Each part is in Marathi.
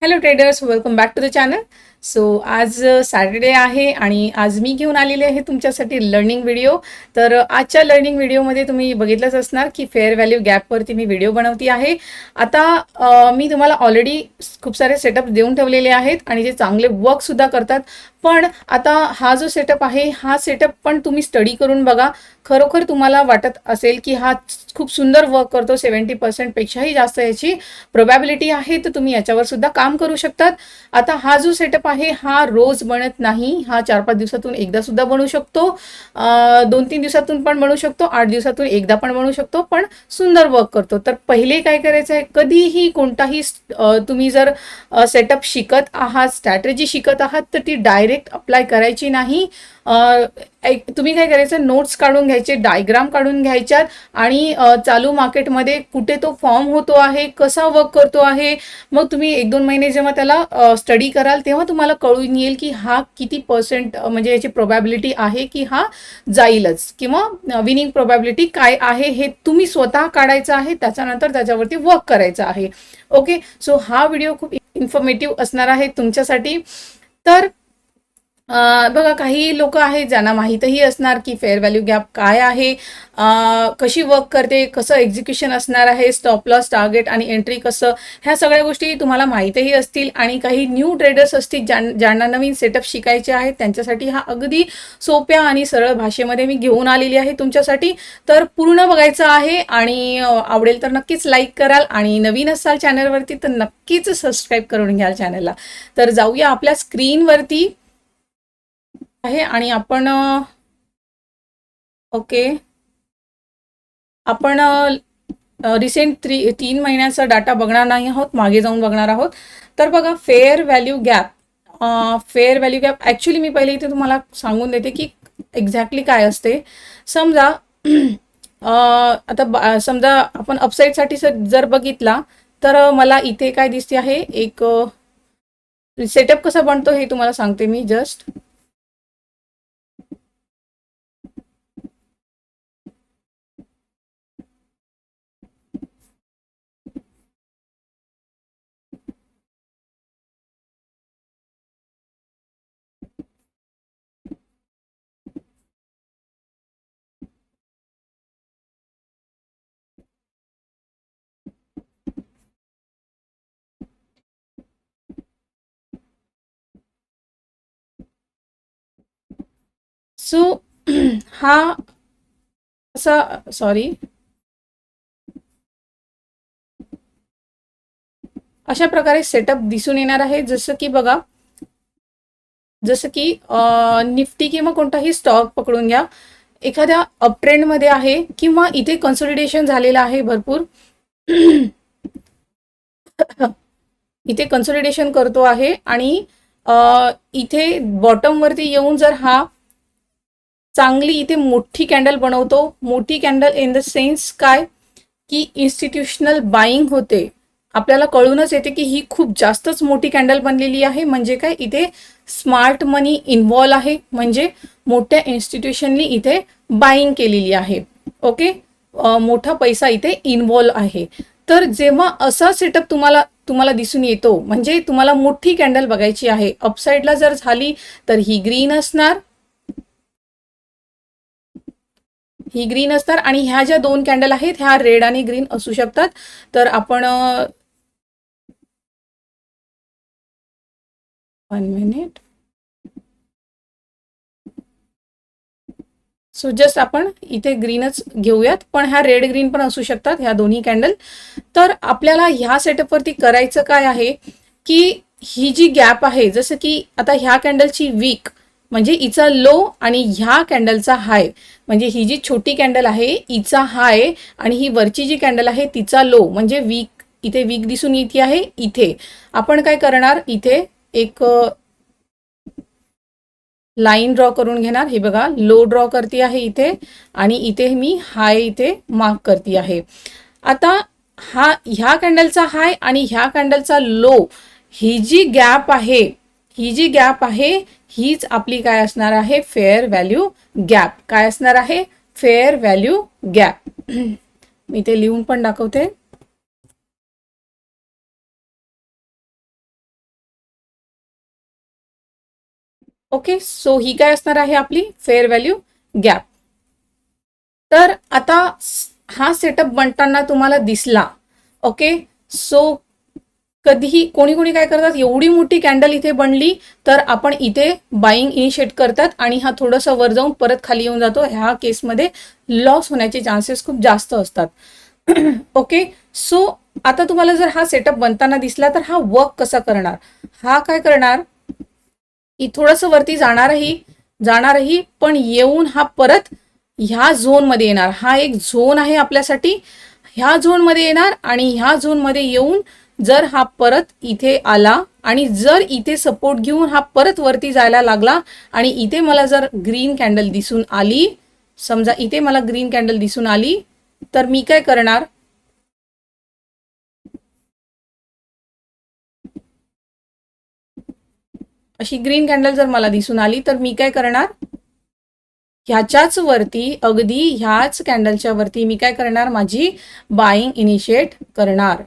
Hello traders, welcome back to the channel. So आज सॅटर्डे आहे आणि आज मी घेऊन आलेले आहे तुमच्यासाठी लर्निंग व्हिडिओ. तर आजच्या लर्निंग व्हिडिओमध्ये तुम्ही बघितलंच असणार की फेअर व्हॅल्यू गॅपवरती मी व्हिडिओ बनवती आहे. आता मी तुम्हाला ऑलरेडी खूप सारे सेटअप देऊन ठेवलेले आहेत आणि जे चांगले वर्कसुद्धा करतात. पण आता हा जो सेटअप आहे हा सेटअप पण तुम्ही स्टडी करून बघा. खरोखर तुम्हाला वाटत असेल की हा खूप सुंदर वर्क करतो, 70% पेक्षाही जास्त याची प्रोबॅबिलिटी आहे, तर तुम्ही याच्यावर सुद्धा काम करू शकतात. आता हा जो सेटअप आहे हा रोज बनत नाही, हा 4-5 दिवसातून एकदा सुद्धा बनू शकतो, 2-3 दिवसातून पण बनू शकतो, 8 दिवसातून एकदा पण बनू शकतो, पण सुंदर वर्क करतो. तर पहिले काय करायचं आहे, कधीही कोणताही तुम्ही जर सेटअप शिकत आहात, स्ट्रॅटेजी शिकत आहात, तर ती डायरेक्ट अप्लाय करायची नाही. तुम्ही काय करायचं, नोट्स काढून घ्यायचे, डायग्राम काढून घ्यायच्यात आणि चालू मार्केटमध्ये कुठे तो फॉर्म होतो आहे, कसा वर्क करतो आहे, मग तुम्ही 1-2 महिने जेव्हा त्याला स्टडी कराल तेव्हा तुम्हाला कळून येईल की हा किती पर्सेंट म्हणजे याची प्रोबॅबिलिटी आहे की हा जाईलच, किंवा विनिंग प्रोबॅबिलिटी काय आहे हे तुम्ही स्वतः काढायचं आहे, त्याच्यानंतर त्याच्यावरती वर्क करायचं आहे. ओके, सो हा व्हिडिओ खूप इन्फॉर्मेटिव्ह असणार आहे तुमच्यासाठी. तर बघा, काही लोक आहेत ज्यांना माहीतही असणार की फेअर व्हॅल्यू गॅप काय आहे, कशी वर्क करते, कसं एक्झिक्युशन असणार आहे, स्टॉप लॉस, टार्गेट आणि एंट्री कसं, ह्या सगळ्या गोष्टी तुम्हाला माहीतही असतील. आणि काही न्यू ट्रेडर्स असतील ज्यांना नवीन सेटअप शिकायचे आहेत, त्यांच्यासाठी हा अगदी सोप्या आणि सरळ भाषेमध्ये मी घेऊन आलेली आहे तुमच्यासाठी. तर पूर्ण बघायचं आहे आणि आवडेल तर नक्कीच लाईक कराल आणि नवीन असाल चॅनलवरती तर नक्कीच सबस्क्राईब करून घ्याल चॅनलला. तर जाऊया आपल्या स्क्रीनवरती आहे आणि आपण ओके, आपण रिसेंट 3 महिन्याचा डाटा बघणार नाही आहोत, मागे जाऊन बघणार आहोत. तर बघा, fair value gap. Fair value gap actually मी पहिले इथे तुम्हाला सांगून देते की एक्झॅक्टली काय असते. समजा आता समजा आपण अपसाईडसाठी जर बघितला तर मला इथे काय दिसते आहे, एक सेटअप कसा बनतो हे तुम्हाला सांगते मी जस्ट. सो हा असा, सॉरी, अशा प्रकारे सेटअप दिसून येणार आहे. जसं की बघा, जसं की निफ्टी किंवा कोणताही स्टॉक पकडून घ्या, एखाद्या अप ट्रेंडमध्ये आहे किंवा इथे कन्सोलिडेशन झालेलं आहे भरपूर. इथे कन्सोलिडेशन करतो आहे आणि इथे बॉटमवरती येऊन जर हा चांगली इथे मोठी कॅन्डल बनवतो, मोठी कॅन्डल इन द सेन्स काय की इन्स्टिट्यूशनल बाईंग होते, आपल्याला कळूनच येते की ही खूप जास्तच मोठी कॅन्डल बनलेली आहे. म्हणजे काय, इथे स्मार्ट मनी इन्व्हॉल्व आहे, म्हणजे मोठ्या इन्स्टिट्यूशननी इथे बाईंग केलेली आहे. ओके, मोठा पैसा इथे इन्व्हॉल्व आहे. तर जेव्हा असा सेटअप तुम्हाला तुम्हाला दिसून येतो, म्हणजे तुम्हाला मोठी कॅन्डल बघायची आहे, अपसाईडला जर झाली तर ही ग्रीन असणार, ही ग्रीन असणार, आणि ह्या ज्या 2 कॅन्डल आहेत ह्या रेड आणि ग्रीन असू शकतात. तर आपण 1 मिनिट, सो जस्ट आपण इथे ग्रीनच घेऊयात, पण ह्या रेड ग्रीन पण असू शकतात ह्या दोन्ही कॅन्डल. तर आपल्याला ह्या सेटअपवरती करायचं काय आहे की ही जी गॅप आहे, जसं की आता ह्या कॅन्डलची वीक म्हणजे हिचा लो आणि ह्या कॅन्डलचा हाय, म्हणजे ही जी छोटी कॅन्डल आहे हिचा हाय आणि ही वरची जी कॅन्डल आहे तिचा लो, म्हणजे वीक, इथे वीक दिसून येते आहे. इथे आपण काय करणार, इथे एक लाईन ड्रॉ करून घेणार. हे बघा, लो ड्रॉ करते आहे इथे आणि इथे मी हाय इथे मार्क करते आहे. आता ह्या कॅन्डलचा हाय आणि ह्या कॅन्डलचा लो, ही जी गॅप आहे, ही जी गॅप आहे हीच आपली काय असणार आहे, फेअर व्हॅल्यू गॅप. काय असणार आहे, फेअर व्हॅल्यू गॅप. मी ते लिहून पण दाखवते. ओके, सो ही काय असणार आहे आपली फेअर व्हॅल्यू गॅप. तर आता हा सेटअप बनताना तुम्हाला दिसला. ओके, सो कधीही कोणी कोणी काय करतात, एवढी मोठी कॅन्डल इथे बनली तर आपण इथे बाईंग इनिशिएट करतात आणि हा थोडंसं वर जाऊन परत खाली येऊन जातो. ह्या केसमध्ये लॉस होण्याचे चान्सेस खूप जास्त असतात. ओके, सो आता तुम्हाला जर हा सेटअप बनताना दिसला तर हा वर्क कसा करणार, हा काय करणार की थोडंसं वरती जाणारही पण येऊन हा परत ह्या झोनमध्ये येणार. हा एक झोन आहे आपल्यासाठी, ह्या झोनमध्ये येणार आणि ह्या झोनमध्ये येऊन जर हा परत इथे आला आणि जर इथे सपोर्ट घेऊन हा परत वरती जायला लागला आणि इथे मला जर ग्रीन कॅन्डल दिसून आली, समजा इथे मला ग्रीन कॅन्डल दिसून आली, तर मी काय करणार, अशी ग्रीन कॅन्डल जर मला दिसून आली तर मी काय करणार, ह्याच्याच वरती अगदी ह्याच कॅन्डलच्या वरती मी काय करणार, माझी बाईंग इनिशिएट करणार.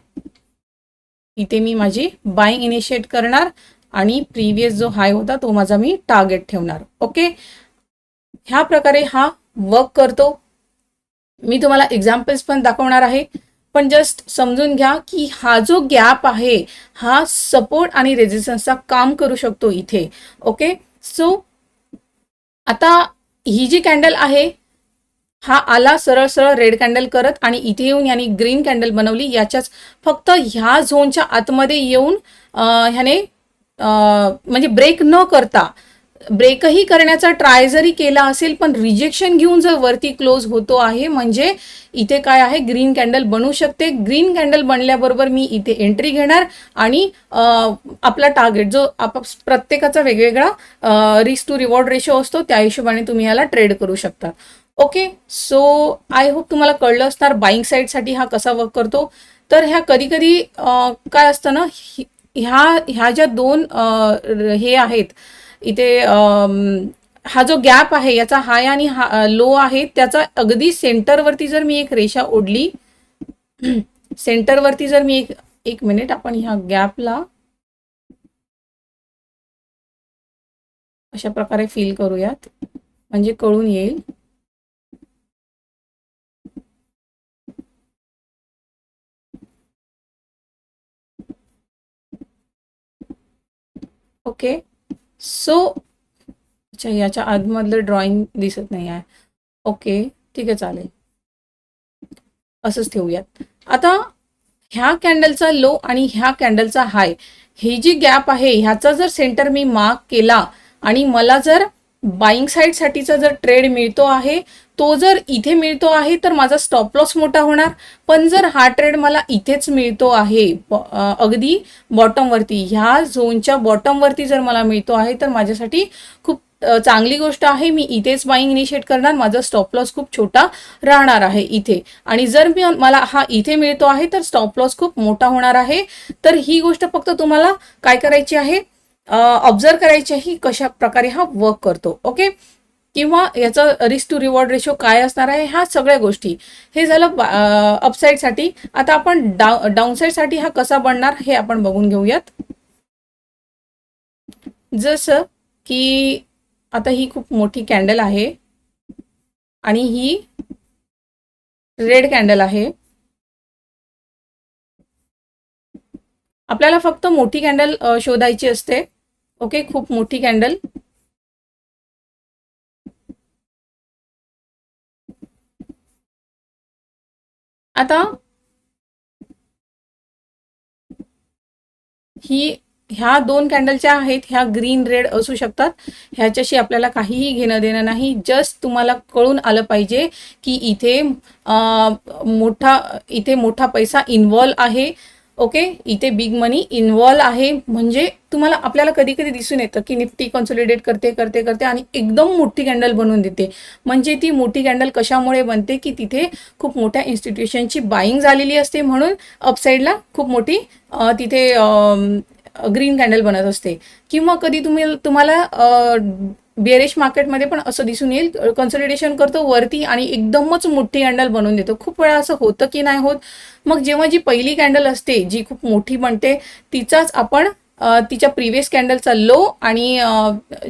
इथे मी माझी बाईंग इनिशिएट करणार आणि प्रिव्हियस जो हाय होता तो माझा मी टार्गेट ठेवणार. ओके, ह्या प्रकारे हा वर्क करतो. मी तुम्हाला एक्झाम्पल्स पण दाखवणार आहे, पण जस्ट समजून घ्या की हा जो गॅप आहे हा सपोर्ट आणि रेजिस्टन्सचा काम करू शकतो इथे. ओके, सो आता ही जी कॅन्डल आहे, हा आला सरळ सरळ रेड कॅन्डल करत आणि इथे येऊन याने ग्रीन कॅन्डल बनवली. याच्याच फक्त ह्या झोनच्या आतमध्ये येऊन ह्याने म्हणजे ब्रेक न करता, ब्रेकही करण्याचा ट्राय जरी केला असेल पण रिजेक्शन घेऊन जर वरती क्लोज होतो आहे, म्हणजे इथे काय आहे, ग्रीन कॅन्डल बनू शकते. ग्रीन कॅन्डल बनल्याबरोबर मी इथे एंट्री घेणार आणि आपला टार्गेट जो प्रत्येकाचा वेगवेगळा रिस्क टू रिवॉर्ड रेशो असतो त्या हिशोबाने तुम्ही याला ट्रेड करू शकता. ओके, सो आय होप तुम्हाला कळलं असणार बाईंग साईडसाठी हा कसा वर्क करतो. तर ह्या कधी कधी काय असतं ना, ह्या ज्या दोन हे आहेत इथे, हा जो गॅप आहे याचा हाय आणि हा लो आहे, त्याचा अगदी सेंटरवरती जर मी एक रेषा ओढली, सेंटरवरती जर मी एक मिनिट आपण ह्या गॅपला अशा प्रकारे फील करूयात म्हणजे कळून येईल. ओके, सो अच्छा याच्या आतमधलं ड्रॉइंग दिसत नाही आहे. ओके, ठीक आहे, चालेल, असंच ठेवूयात. आता ह्या कॅन्डलचा लो आणि ह्या कॅन्डलचा हाय, ही जी गॅप आहे ह्याचा जर सेंटर मी मार्क केला आणि मला जर बाईंग साईडसाठीचा जर ट्रेड मिळतो आहे, तो जर इथे मिळतो आहे तर माझा स्टॉप लॉस मोठा होणार. पण जर हा ट्रेड मला इथेच मिळतो आहे, अगदी बॉटमवरती, ह्या झोनच्या बॉटमवरती जर मला मिळतो आहे तर माझ्यासाठी खूप चांगली गोष्ट आहे. मी इथेच बाईंग इनिशिएट करणार, माझा स्टॉप लॉस खूप छोटा राहणार आहे इथे. आणि जर मला हा इथे मिळतो आहे तर स्टॉप लॉस खूप मोठा होणार आहे. तर ही गोष्ट फक्त तुम्हाला काय करायची आहे, ऑब्झर्व करायची आहे कशा प्रकारे हा वर्क करतो. ओके, किंवा याचा रिस्क टू रिवॉर्ड रेशो काय असणार आहे, ह्या सगळ्या गोष्टी. हे झालं अपसाईडसाठी. आता आपण डाऊनसाईडसाठी हा कसा बनणार हे आपण बघून घेऊयात. जसं की आता ही खूप मोठी कॅन्डल आहे आणि ही रेड कॅन्डल आहे. आपल्याला फक्त मोठी कॅन्डल शोधायची असते. ओके, खूप मोठी कॅन्डल. आता ह्या दोन कॅन्डलच्या आहेत, ह्या ग्रीन रेड असू शकतात, ह्याच्याशी आपल्याला काहीही घेणं देणं नाही. जस्ट तुम्हाला कळून आलं पाहिजे की इथे मोठा पैसा इन्व्हॉल्व आहे. ओके, इथे बिग मनी इन्व्हॉल्व आहे. म्हणजे तुम्हाला आपल्याला कधी कधी दिसून येतं की निफ्टी कन्सोलिडेट करते आणि एकदम मोठी कॅन्डल बनवून देते. म्हणजे ती मोठी कॅन्डल कशामुळे बनते की तिथे खूप मोठ्या इन्स्टिट्यूशनची बाईंग झालेली असते, म्हणून अपसाईडला खूप मोठी तिथे ग्रीन कॅन्डल बनत असते. किंवा कधी तुम्हाला बेरिश मार्केटमध्ये पण असं दिसून येईल, कन्सोलिडेशन करतो वरती आणि एकदमच मोठी कॅन्डल बनवून देतो. खूप वेळा असं होतं की नाही होत. मग जेव्हा जी पहिली कॅन्डल असते जी खूप मोठी बनते तिचाच आपण तिच्या प्रिव्हियस कॅन्डलचा लो आणि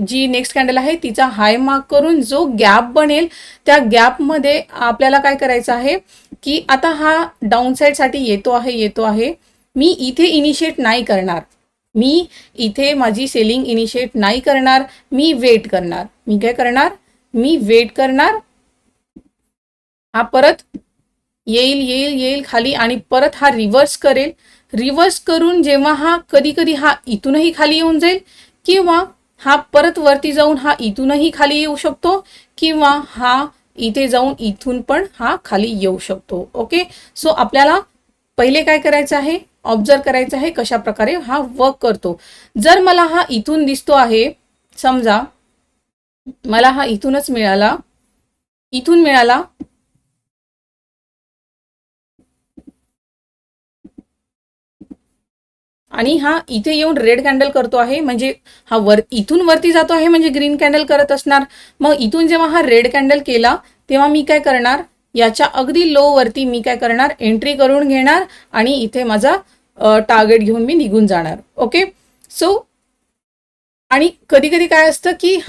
जी नेक्स्ट कॅन्डल आहे तिचा हाय मार्क करून जो गॅप बनेल त्या गॅपमध्ये आपल्याला काय करायचं आहे की आता हा डाऊन साईडसाठी येतो आहे. मी इथे इनिशिएट नाही करणार, मी इथे माझी सेलिंग इनिशिएट नाही करणार, मी वेट करणार. मी काय करणार, मी वेट करणार. हा परत येईल खाली आणि परत हा रिव्हर्स करेल. रिव्हर्स करून जेव्हा हा कधी हा इथूनही खाली येऊन जाईल किंवा हा परत वरती जाऊन हा इथूनही खाली येऊ शकतो किंवा हा इथे जाऊन इथून पण हा खाली येऊ शकतो. ओके, सो आपल्याला पहिले काय करायचं आहे, ऑब्झर्व करायचं आहे कशा प्रकारे हा वर्क करतो. जर मला हा इथून दिसतो आहे, समजा मला हा इथूनच मिळाला, इथून मिळाला आणि हा इथे येऊन रेड कॅन्डल करतो आहे, म्हणजे हा इथून वरती जातो आहे म्हणजे ग्रीन कॅन्डल करत असणार. मग इथून जेव्हा हा रेड कॅन्डल केला तेव्हा मी काय करणार, याच्या अगदी लो वरती मी काय करणार, एंट्री करून घेणार आणि इथे माझा टार्गेट घेऊन मी निघून जाणार. ओके, सो आणि कधी काय असतं की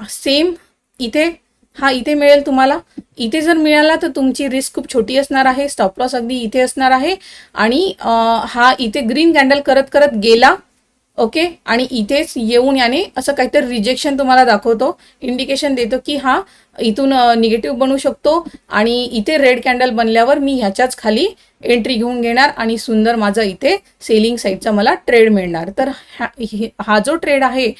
सेम इथे हा इथे मिळेल तुम्हाला, इथे जर मिळाला तर तुमची रिस्क खूप छोटी असणार आहे, स्टॉप लॉस अगदी इथे असणार आहे आणि हा इथे ग्रीन कॅन्डल करत गेला. ओके, आणि इथेच येऊन याने असं काहीतरी रिजेक्शन तुम्हाला दाखवतो, इंडिकेशन देतो की हा इथून निगेटिव्ह बनू शकतो आणि इथे रेड कॅन्डल बनल्यावर मी ह्याच्याच खाली एंट्री घेऊन घेणार आणि सुंदर माझा इथे सेलिंग साईडचा मला ट्रेड मिळणार. तर हा जो ट्रेड आहे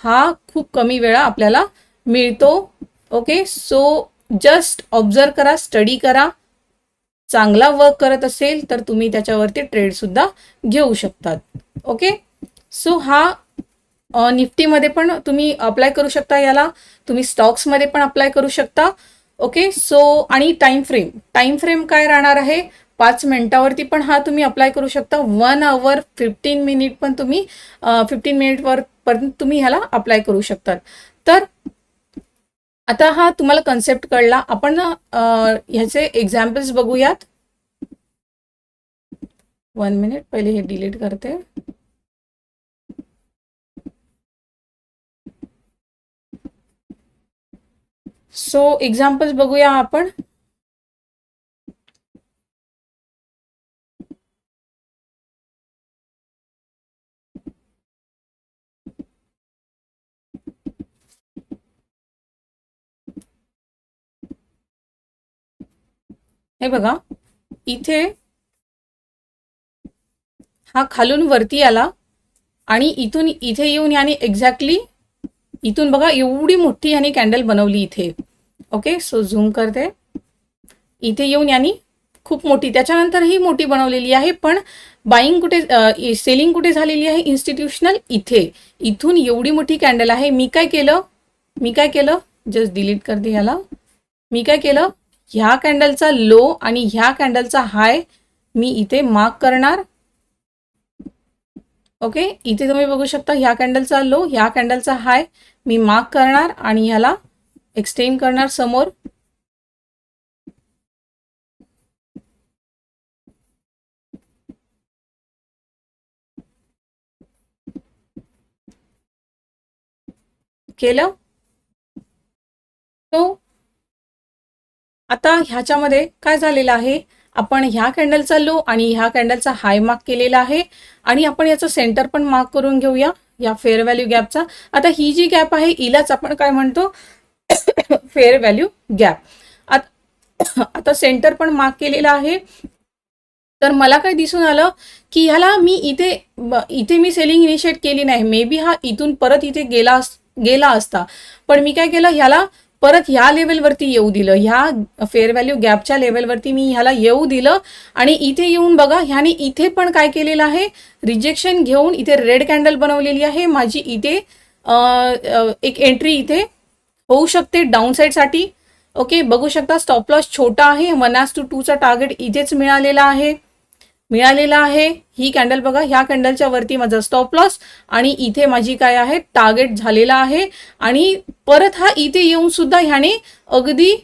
हा खूप कमी वेळा आपल्याला मिळतो. ओके, सो जस्ट ऑब्झर्व करा, स्टडी करा. चांगला वर्क करत असेल तर तुम्ही त्याच्यावरती ट्रेड सुद्धा घेऊ शकतात. ओके, सो हा निफ्टीमध्ये पण तुम्ही अप्लाय करू शकता, याला तुम्ही स्टॉक्समध्ये पण अप्लाय करू शकता. ओके, सो आणि टाइम फ्रेम काय राहणार आहे, 5 मिनिटावरती पण हा तुम्ही अप्लाय करू शकता. 1 आवर 15 मिनिट पण तुम्ही 15 मिनिटवर पर्यंत तुम्ही ह्याला अप्लाय करू शकतात. तर आता हा तुम्हाला कन्सेप्ट कळला. आपण ह्याचे एक्झाम्पल्स बघूयात. 1 मिनिट, पहिले हे डिलीट करते. सो एक्झाम्पल्स बघूया आपण. हे बघा, इथे हा खालून वरती आला आणि इथून इथे येऊन याने एक्झॅक्टली इथून बघा एवढी मोठी याने कॅन्डल बनवली इथे. ओके, सो झूम करते. इथे येऊन याने खूप मोठी, त्याच्यानंतर ही मोठी बनवलेली आहे, पण बाईंग कुठे, सेलिंग कुठे झालेली आहे, इन्स्टिट्यूशनल इथे. इथून एवढी मोठी कॅन्डल आहे. मी काय केलं, जस्ट डिलीट करते ह्याला. मी काय केलं, ह्या कॅन्डलचा लो आणि ह्या कॅन्डलचा हाय मी इथे मार्क करणार. ओके, इथे तुम्ही बघू शकता ह्या कॅन्डलचा लो, ह्या कॅन्डलचा हाय मी मार्क करणार आणि ह्याला एक्सटेंड करणार समोर. केलं. तो आता ह्याच्यामध्ये काय झालेलं आहे, आपण ह्या कॅन्डलचा लो आणि ह्या कॅन्डलचा हाय मार्क केलेला आहे आणि आपण याचं सेंटर पण मार्क करून घेऊया या फेअर व्हॅल्यू गॅपचा. आता ही जी गॅप आहे हिलाच आपण काय म्हणतो, फेअर व्हॅल्यू गॅप. आता सेंटर पण मार्क केलेला आहे. तर मला काय दिसून आलं की ह्याला मी इथे मी सेलिंग इनिशिएट केली नाही. मे बी हा इथून परत इथे गेला असता, पण मी काय केलं, ह्याला परत ह्या लेवलवरती येऊ दिलं, ह्या फेअर व्हॅल्यू गॅपच्या लेवलवरती मी ह्याला येऊ दिलं आणि इथे येऊन बघा ह्याने इथे पण काय केलेलं आहे, रिजेक्शन घेऊन इथे रेड कॅन्डल बनवलेली आहे. माझी इथे एक एंट्री इथे होऊ शकते डाऊन साईडसाठी. ओके, बघू शकता स्टॉप लॉस छोटा आहे, 1:2चा टार्गेट इथेच मिळालेला आहे. ही कॅन्डल बघा, ह्या कॅन्डलच्या वरती माझा स्टॉप लॉस आणि इथे माझी काय आहे, टार्गेट झालेला आहे. आणि परत हा इथे येऊन सुद्धा ह्याने अगदी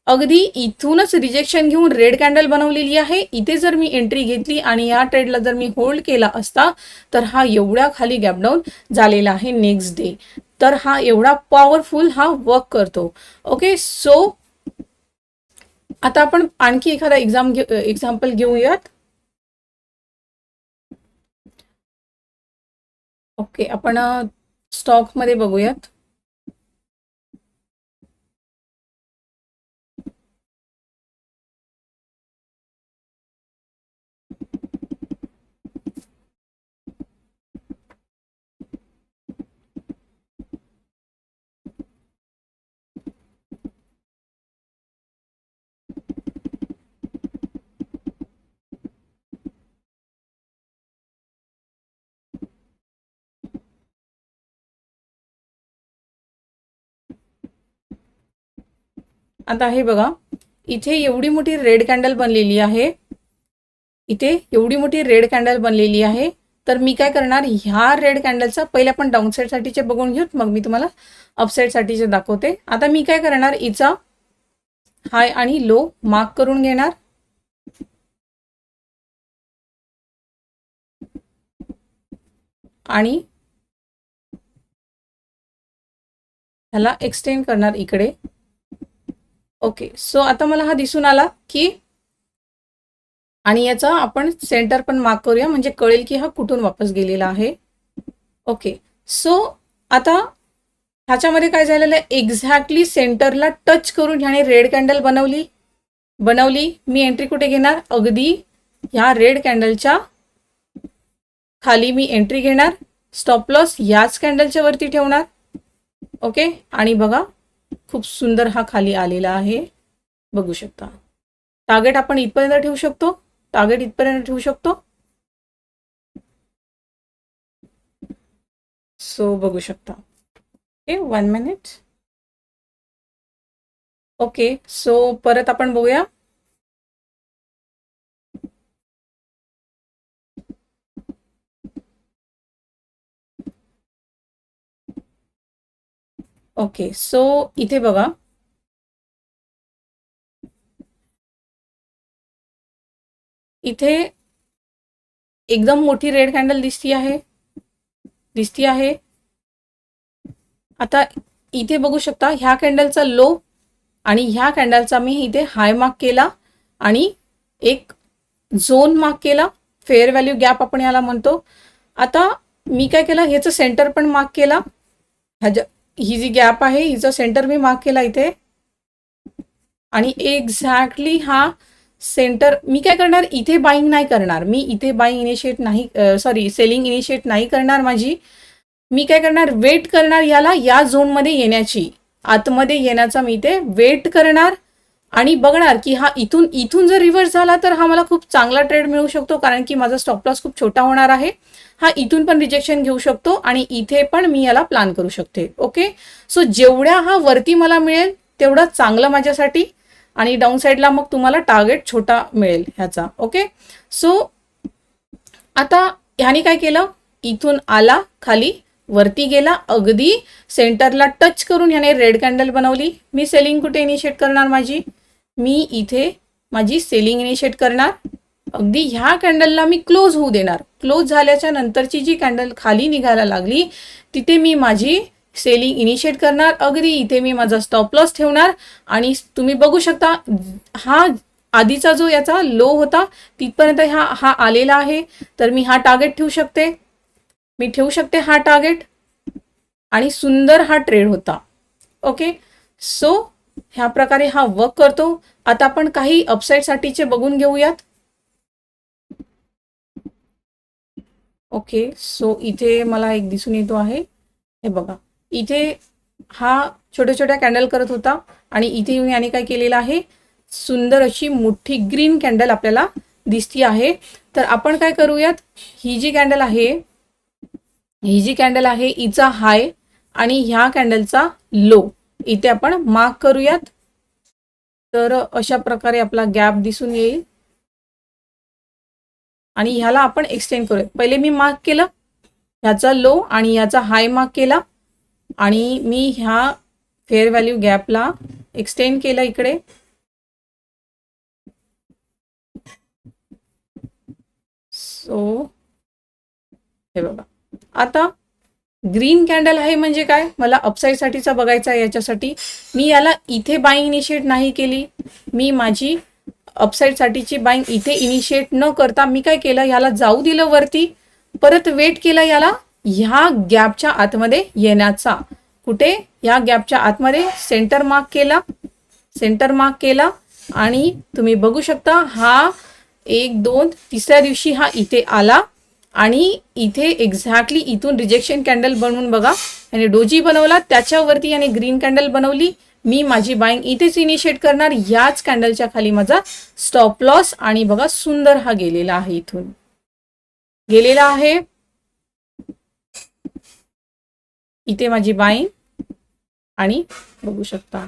अगदी इथूनच रिजेक्शन घेऊन रेड कॅन्डल बनवलेली आहे. इथे जर मी एंट्री घेतली आणि या ट्रेडला जर मी होल्ड केला असता तर हा एवढा खाली गॅप डाऊन झालेला आहे नेक्स्ट डे. तर हा एवढा पॉवरफुल हा वर्क करतो. ओके, सो आता आपण आणखी एखादा एक्झाम्पल घेऊयात. ओके, आपण स्टॉकमध्ये बघूयात. आता हे बघा, इथे एवढी मोठी रेड कॅन्डल बनलेली आहे. इथे एवढी मोठी रेड कॅन्डल बनलेली आहे. तर मी काय करणार, ह्या रेड कॅन्डलचा पहिले आपण डाऊन साईड साठीचे बघून घेऊ, मग मी तुम्हाला अपसाईड साठीचे दाखवते. आता मी काय करणार, हिचा हाय आणि लो मार्क करून घेणार. आणि ह्याला एक्सटेंड करणार इकडे. ओके, सो आता मला हा दिसून आला की, आणि याचा आपण सेंटर पण मार्क करूया म्हणजे कळेल की हा कुठून वापस गेलेला आहे. ओके, सो आता ह्याच्यामध्ये काय झालेलं आहे, एक्झॅक्टली सेंटरला टच करून ह्याने रेड कॅन्डल बनवली. मी एंट्री कुठे घेणार, अगदी ह्या रेड कॅन्डलच्या खाली मी एंट्री घेणार. स्टॉप लॉस याच कॅन्डलच्या वरती ठेवणार. ओके, आणि बघा खूप सुंदर हा खाली आलेला आहे, बघू शकता. टार्गेट आपण इथपर्यंत ठेवू शकतो. सो बघू शकता. Okay, 1 minute. ओके, सो परत आपण बघूया. ओके, सो इथे बघा, इथे एकदम मोठी रेड कॅन्डल दिसती आहे. आता इथे बघू शकता, ह्या कॅन्डलचा लो आणि ह्या कॅन्डलचा मी इथे हाय मार्क केला आणि एक झोन मार्क केला. फेअर व्हॅल्यू गॅप आपण याला म्हणतो. आता मी काय केलं, ह्याचं सेंटर पण मार्क केला. ही जी गॅप आहे हिचं सेंटर मी मार्क केला इथे. आणि एक्झॅक्टली हा सेंटर मी काय करणार, इथे बाईंग नाही करणार. मी इथे बाईंग इनिशिएट नाही, सेलिंग इनिशिएट नाही करणार माझी. मी काय करणार, वेट करणार याला या झोनमध्ये येण्याची, आतमध्ये येण्याचा मी इथे वेट करणार. आणि बघणार की हा इथून जर रिव्हर्स झाला तर हा मला खूप चांगला ट्रेड मिळू शकतो, कारण की माझा स्टॉप लॉस खूप छोटा होणार आहे. हा इथून पण रिजेक्शन घेऊ शकतो आणि इथे पण मी याला प्लॅन करू शकते. ओके, सो जेवढ्या हा वरती मला मिळेल तेवढं चांगलं माझ्यासाठी, आणि डाऊन साईडला मग तुम्हाला टार्गेट छोटा मिळेल ह्याचा. ओके, सो आता ह्याने काय केलं, इथून आला खाली वरती गेला, अगदी सेंटरला टच करून ह्याने रेड कॅन्डल बनवली. मी सेलिंग कुठे इनिशिएट करणार, मी इथे माझी सेलिंग इनिशिएट करणार. अगदी ह्या कॅन्डलला मी क्लोज होऊ देणार. क्लोज झाल्याच्या नंतरची जी कॅन्डल खाली निघायला लागली तिथे मी माझी सेलिंग इनिशिएट करणार. अगदी इथे मी माझा स्टॉप लॉस ठेवणार. आणि तुम्ही बघू शकता, हा आधीचा जो याचा लो होता तिथपर्यंत हा आलेला आहे. तर मी हा टार्गेट ठेवू शकते हा टार्गेट, आणि सुंदर हा ट्रेड होता. ओके, सो ह्या प्रकारे हा वर्क करतो. आता आपण काही अपसाईड साठीचे बघून घेऊयात. ओके, सो इथे मला एक दिसून येतो आहे, हे बघा, इथे हा छोट्या छोट्या कॅन्डल करत होता आणि इथे येऊन याने काय केलेलं आहे, सुंदर अशी मोठी ग्रीन कॅन्डल आपल्याला दिसती आहे. तर आपण काय करूयात, ही जी कॅन्डल आहे हिचा हाय आणि ह्या कॅन्डलचा लो इथे आपण मार्क करूयात. तर अशा प्रकारे आपला गॅप दिसून येईल आणि ह्याला आपण एक्सटेंड करूया. पहिले मी मार्क केलं ह्याचा लो आणि ह्याचा हाय मार्क केला आणि मी ह्या फेअर व्हॅल्यू गॅपला एक्सटेंड केलं इकडे. सो हे बघा, आता ग्रीन कॅन्डल आहे म्हणजे काय, मला अपसाईड साठीचा बघायचा आहे. याच्यासाठी मी याला इथे बाईंग इनिशिएट नाही केली, मी माझी अपसाईड साठीची बाईंग इथे इनिशिएट न करता मी काय केलं, याला जाऊ दिलं वरती, परत वेट केलं याला ह्या गॅपच्या आतमध्ये येण्याचा. कुठे, या गॅपच्या आतमध्ये सेंटर मार्क केला, सेंटर मार्क केला आणि तुम्ही बघू शकता हा 1 2 तिसऱ्या दिवशी हा इथे आला आणि इथे एक्झॅक्टली इथून रिजेक्शन कॅन्डल बनवून बघा याने डोजी बनवला, त्याच्यावरती याने ग्रीन कॅन्डल बनवली. मी माझी बाईंग इथेच इनिशिएट करणार, याच कॅन्डलच्या खाली माझा स्टॉप लॉस आणि बघा सुंदर हा गेलेला आहे, इथून गेलेला आहे. इथे माझी बाईंग आणि बघू शकता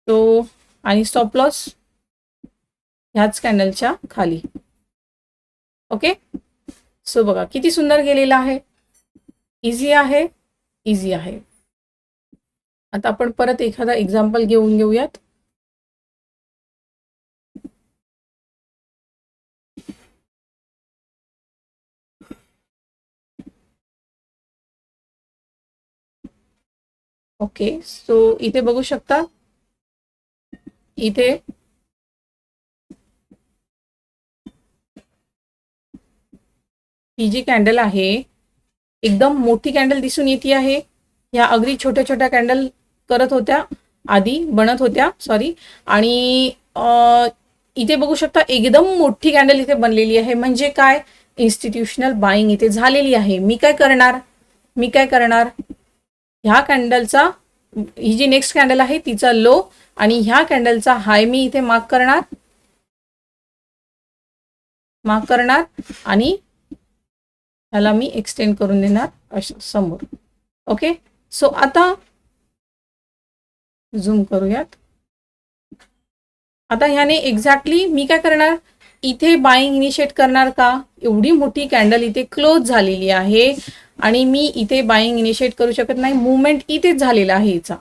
तो आणि स्टॉप लॉस ह्याच कॅन्डलच्या खाली. ओके, सो बघा किती सुंदर गेलेला आहे, इझी आहे, इझी आहे. आता आपण परत एखादा एक्झाम्पल घेऊयात. ओके, सो इथे बघू शकता, इथे ही जी कॅन्डल आहे एकदम मोठी कॅन्डल दिसून येते आहे. या अगदी छोट्या छोट्या कॅन्डल करत होत्या आधी, बनत होत्या सॉरी, आणि इथे बघू शकता एकदम मोठी कॅन्डल इथे बनलेली आहे. म्हणजे काय, इन्स्टिट्यूशनल बाईंग इथे झालेली आहे. मी काय करणार, ह्या कॅन्डलचा, ही जी नेक्स्ट कॅन्डल आहे तिचा लो आणि ह्या कॅन्डलचा हाय मी इथे मार्क करणार आणि ह्याला मी एक्सटेंड करून देणार अशा समोर. ओके, सो आता झूम करूयात. आता ह्याने एक्झॅक्टली मी काय करणार, इथे बाईंग इनिशिएट करणार का, एवढी मोठी कॅन्डल इथे क्लोज झालेली आहे आणि मी इथे बाईंग इनिशिएट करू शकत नाही, मुवमेंट इथेच झालेला आहे हिचा.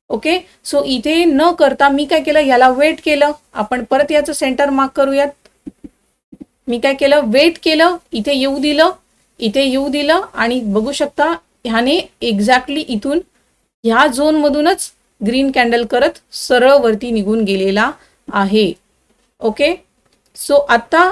ओके, सो इथे न करता मी काय केलं, याला वेट केलं. आपण परत याचं सेंटर मार्क करूयात. मी काय केलं, वेट केलं, इथे येऊ दिलं आणि बघू शकता ह्याने एक्झॅक्टली इथून ह्या झोन मधूनच ग्रीन कॅन्डल करत सरळ वरती निघून गेलेला आहे. ओके, सो आता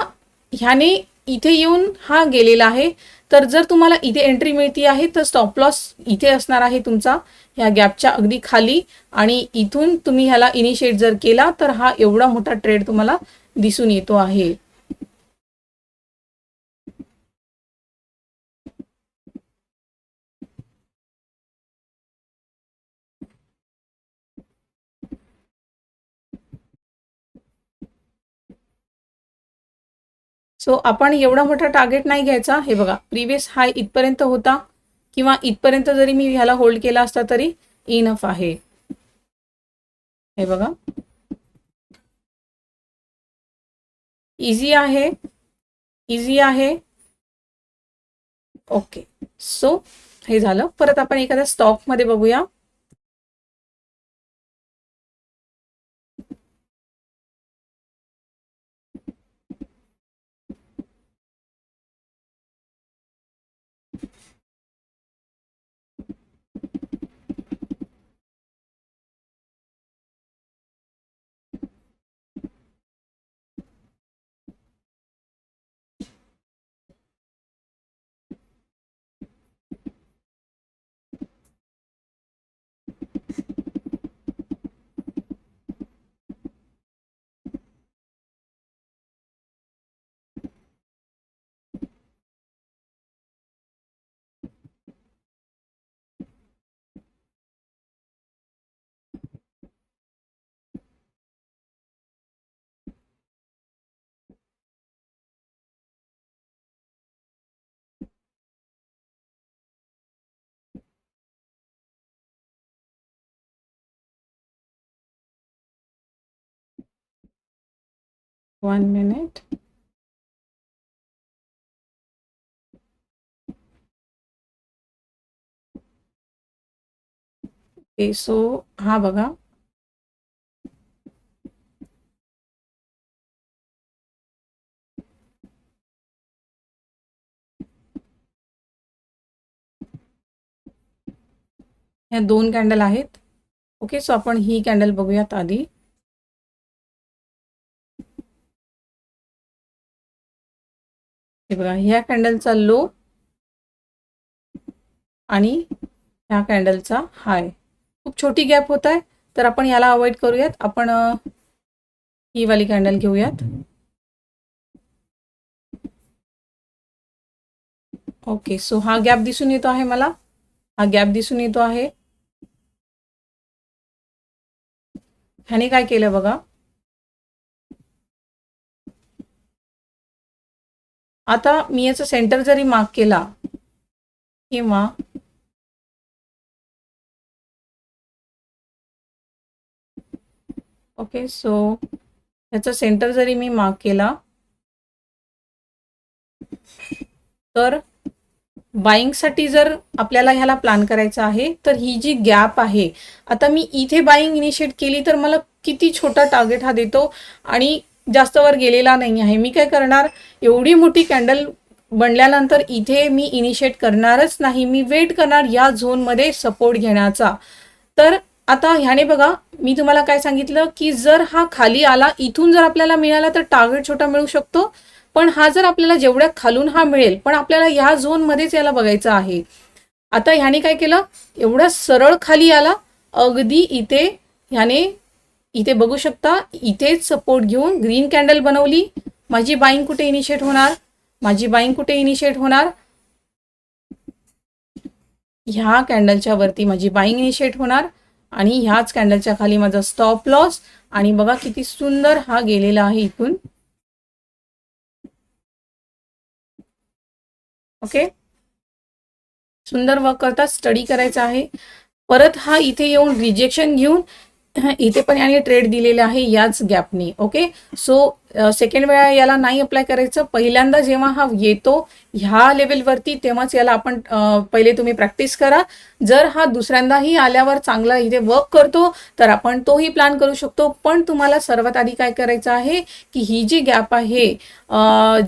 ह्याने इथे येऊन हा गेलेला आहे. तर जर तुम्हाला इथे एंट्री मिळती आहे तर स्टॉप लॉस इथे असणार आहे तुमचा ह्या गॅपच्या अगदी खाली, आणि इथून तुम्ही ह्याला इनिशिएट जर केला तर हा एवढा मोठा ट्रेड तुम्हाला दिसून येतो आहे. सो आपण एवढा मोठा टार्गेट नाही घ्यायचा. हे बघा, प्रिव्हियस हाय इथपर्यंत होता किंवा इथपर्यंत जरी मी ह्याला होल्ड केला असता तरी इनफ आहे. हे बघा, इझी आहे, इझी आहे. ओके, सो हे झालं. परत आपण एखाद्या स्टॉक मध्ये बघूया. One minute. ओके, सो हा बघा, ह्या 2 कॅन्डल आहेत. ओके, सो आपण ही कॅन्डल बघूयात आधी. हे बघा, ह्या कॅन्डलचा लो आणि ह्या कॅन्डलचा हाय. खूप छोटी गॅप होत आहे, तर आपण याला अवॉइड करूयात. आपण ही वाली कॅन्डल घेऊयात. ओके, सो हा गॅप दिसून येतो आहे मला. हा गॅप दिसून येतो आहे. ह्याने काय केलं बघा, आता मी याचा सेंटर जरी मार्क केला किंवा ओके, सो याचा सेंटर जरी मी मार्क केला तर बाईंगसाठी जर आपल्याला ह्याला प्लॅन करायचा आहे, तर ही जी गॅप आहे, आता मी इथे बाईंग इनिशिएट केली तर मला किती छोटा टार्गेट हा देतो आणि जास्त वर गेलेला नाही आहे. मी काय करणार, एवढी मोठी कॅन्डल बनल्यानंतर इथे मी इनिशिएट करणारच नाही. मी वेट करणार या झोनमध्ये सपोर्ट घेण्याचा. तर आता ह्याने बघा, मी तुम्हाला काय सांगितलं की जर हा खाली आला, इथून जर आपल्याला मिळाला तर टार्गेट छोटा मिळू शकतो. पण हा जर आपल्याला जेवढ्या खालून हा मिळेल, पण आपल्याला ह्या झोनमध्येच याला बघायचं आहे. आता ह्याने काय केलं, एवढा सरळ खाली आला, अगदी इथे ह्याने इथे बघू शकता, इथेच सपोर्ट घेऊन ग्रीन कॅन्डल बनवली. माझी बाईंग कुठे इनिशिएट होणार, माझी बाईंग कुठे इनिशिएट होणार, ह्या कॅन्डलच्या वरती माझी बाईंग इनिशिएट होणार आणि ह्याच कॅन्डलच्या खाली माझा स्टॉप लॉस. आणि बघा किती सुंदर हा गेलेला आहे इथून. ओके, सुंदर वर्क करता, स्टडी करायचा आहे. परत हा इथे येऊन रिजेक्शन घेऊन इथे पण याने ट्रेड दिलेले आहे याच गॅपनी. ओके, सो सेकंड वेळा याला नाही अप्लाय करायचं. पहिल्यांदा जेव्हा हा येतो ह्या लेवलवरती तेव्हाच याला आपण पहिले तुम्ही प्रॅक्टिस करा. जर हा दुसऱ्यांदाही आल्यावर चांगला इथे वर्क करतो तर आपण तोही प्लॅन करू शकतो. पण तुम्हाला सर्वात आधी काय करायचं आहे की ही जी गॅप आहे,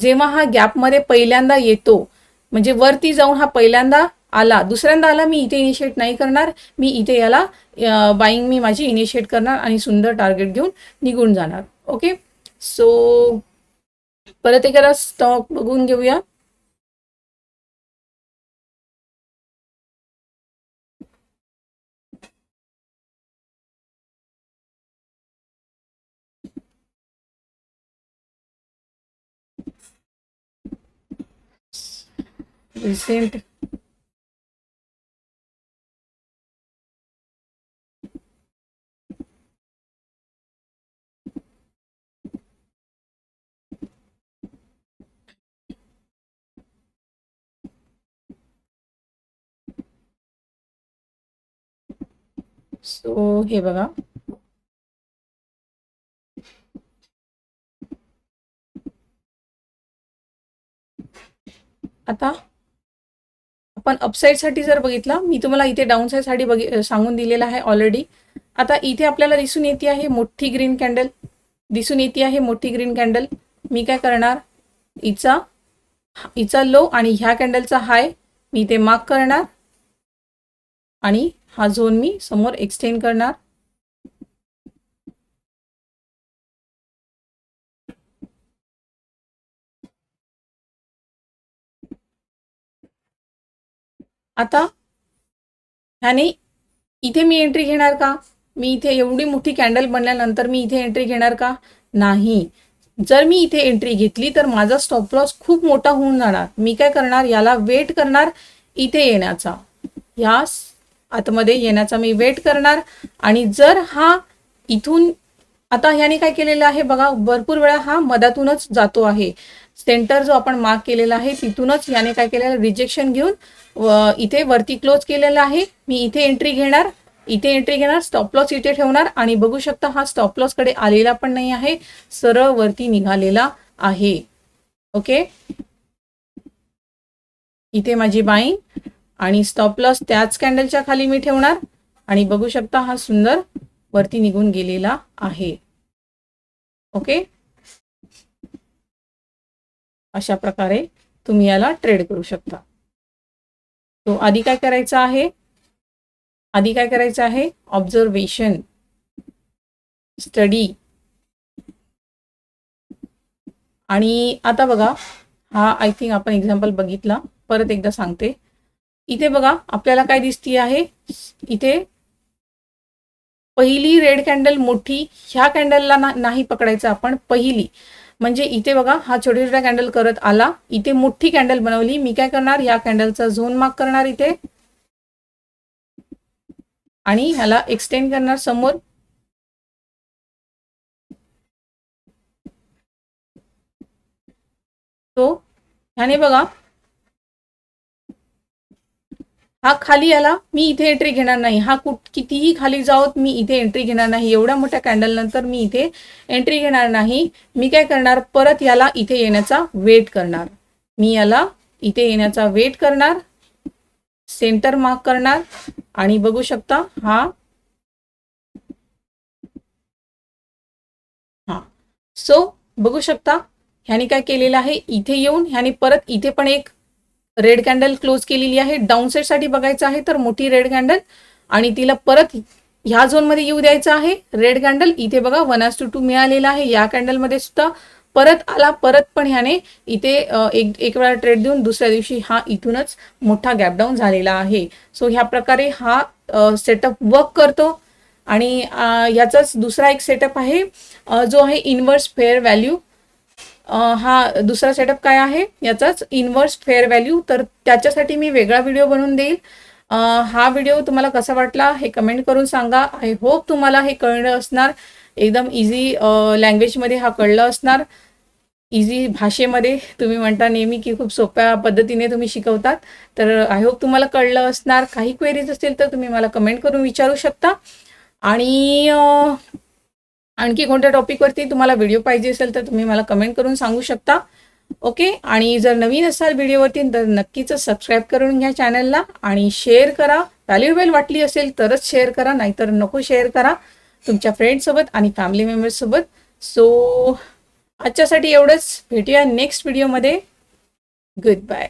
जेव्हा हा गॅपमध्ये पहिल्यांदा येतो, म्हणजे वरती जाऊन हा पहिल्यांदा आला, दुसऱ्यांदा आला, मी इथे इनिशिएट नाही करणार. मी इथे याला बाईंग मी माझी इनिशिएट करणार आणि सुंदर टार्गेट घेऊन निघून जाणार. ओके, सो परत एकदा स्टॉक बघून घेऊया. रिसेंट सो हे बघा, आता आपण अपसाईड साठी जर बघितलं, मी तुम्हाला इथे डाऊन साईड साठी सांगून दिलेला आहे ऑलरेडी. आता इथे आपल्याला दिसून येते आहे मोठी ग्रीन कॅन्डल, दिसून येते आहे मोठी ग्रीन कॅन्डल. मी काय करणार, हिचा लो आणि ह्या कॅन्डलचा हाय मी इथे मार्क करणार आणि हा झोन मी समोर एक्सटेंड करणार. आता ह्याने इथे मी एंट्री घेणार का, मी इथे एवढी मोठी कॅन्डल बनल्यानंतर मी इथे एंट्री घेणार का, नाही. जर मी इथे एंट्री घेतली तर माझा स्टॉप लॉस खूप मोठा होऊन जाणार. मी काय करणार, याला वेट करणार इथे येण्याचा, या आतमध्ये येण्याचा मी वेट करणार. आणि जर हा इथून, आता ह्याने काय केलेलं आहे बघा, भरपूर वेळा हा मधातूनच जातो आहे. सेंटर जो आपण मार्क केलेला आहे तिथूनच याने काय केलेलं, रिजेक्शन घेऊन इथे वरती क्लोज केलेला आहे. मी इथे एंट्री घेणार, इथे एंट्री घेणार, स्टॉप लॉस इथे ठेवणार आणि बघू शकता हा स्टॉप लॉस कडे आलेला पण नाही आहे, सरळ वरती निघालेला आहे. ओके, इथे माझी बाईंग आणि स्टॉप लॉस त्याच कॅन्डलच्या खाली मी ठेवणार आणि बघू शकता हा सुंदर वरती निघून गेलेला आहे. ओके, अशा प्रकारे तुम्ही याला ट्रेड करू शकता. तो आधी काय करायचं आहे, आधी काय करायचं आहे, ऑब्झर्वेशन, स्टडी. आणि आता बघा, हा आय थिंक आपण एक्झाम्पल बघितला, परत एकदा सांगते. इथे बघा आपल्याला काय दिसती आहे, इथे पहिली रेड कॅन्डल मोठी, ह्या कॅन्डलला नाही पकडायचं आपण, पहिली म्हणजे इथे बघा हा छोटा छोटा कॅन्डल करत आला, इथे मोठी कॅन्डल बनवली. मी काय करणार, या कॅन्डलचा झोन मार्क करणार इथे आणि ह्याला एक्सटेंड करणार समोर. तो ह्याने बघा हा खाली आला, मी इथे एंट्री घेणार नाही. हा कितीही खाली जाओत मी इथे एंट्री घेणार नाही. एवढ्या मोठ्या कॅन्डल नंतर मी इथे एंट्री घेणार नाही. मी काय करणार, परत याला इथे येण्याचा वेट करणार. मी याला इथे येण्याचा वेट करणार, सेंटर मार्क करणार आणि बघू शकता हा सो बघू शकता ह्याने काय केलेलं आहे, इथे येऊन ह्याने परत इथे पण एक रेड कॅन्डल क्लोज केलेली आहे. डाऊन साइड साठी बघायचं आहे तर मोठी रेड कॅन्डल आणि तिला परत ह्या झोन मध्ये येऊ द्यायचं आहे रेड कॅन्डल. इथे बघा 1:2 मिळालेला आहे. या कॅन्डल मध्ये सुद्धा परत आला, परत पण ह्याने इथे एक वेळा ट्रेड देऊन दुसऱ्या दिवशी हा इथूनच मोठा गॅप डाऊन झालेला आहे. सो ह्या प्रकारे हा सेटअप वर्क करतो. आणि याचाच दुसरा एक सेटअप आहे जो आहे इनवर्स फेअर व्हॅल्यू. हा दुसरा सेटअप काय आहे, याचाच इनवर्स फेअर व्हॅल्यू. तर त्याच्यासाठी मी वेगळा व्हिडिओ बनवून देईल. हा व्हिडिओ तुम्हाला कसा वाटला हे कमेंट करून सांगा. आय होप तुम्हाला हे कळलं असणार, एकदम इझी लँग्वेजमध्ये हा कळलं असणार, इझी भाषेमध्ये. तुम्ही म्हणता नेहमी की खूप सोप्या पद्धतीने तुम्ही शिकवतात, तर आय होप तुम्हाला कळलं असणार. काही क्वेरीज असतील तर तुम्ही मला कमेंट करून विचारू शकता. आणि आणखी कोणत्या टॉपिकवरती तुम्हाला व्हिडिओ पाहिजे असेल तर तुम्ही मला कमेंट करून सांगू शकता. ओके, आणि जर नवीन असाल व्हिडिओवरती तर नक्कीच सबस्क्राईब करून घ्या चॅनलला आणि शेअर करा. व्हॅल्युएबल वाटली असेल तरच शेअर करा, नाहीतर नको शेअर करा तुमच्या फ्रेंड्ससोबत आणि फॅमिली मेंबर्ससोबत. सो आजच्यासाठी एवढंच. भेटूया नेक्स्ट व्हिडिओमध्ये. Good bye.